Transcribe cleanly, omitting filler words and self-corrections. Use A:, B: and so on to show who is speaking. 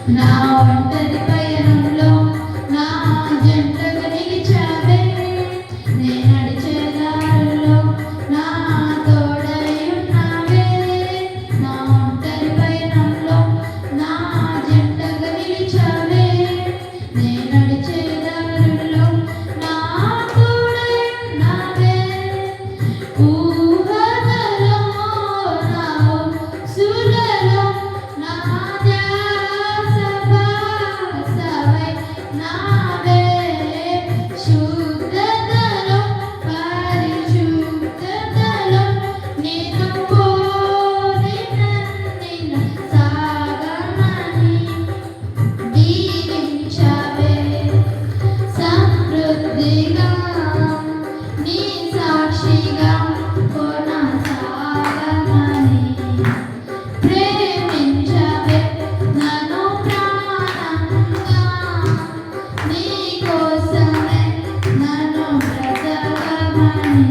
A: నా ఒంటరి పయనంలో నా జంటగా నిలిచావే. నే నడిచే దారుల్లో నా తోడై ఉన్నావే. నా ఒంటరి పయనంలో నా జంటగా నిలిచావే. నే నడిచే దారుల్లో నా తోడై ఉన్నావే. ఊహలలో నా ఊసులలో నా ధ్యాస బాసవై నావే. శుద్ధతలో పరిశుద్ధతలో నిన్ను పోలి నన్నిన సాగమని దీవించావే. సమృద్ధిగా నీ సాక్షిగా కొనసాగమని ప్రేమించావే నన్ను ప్రాణంగా. నీ కోసమే నన్ను బ్రతకమని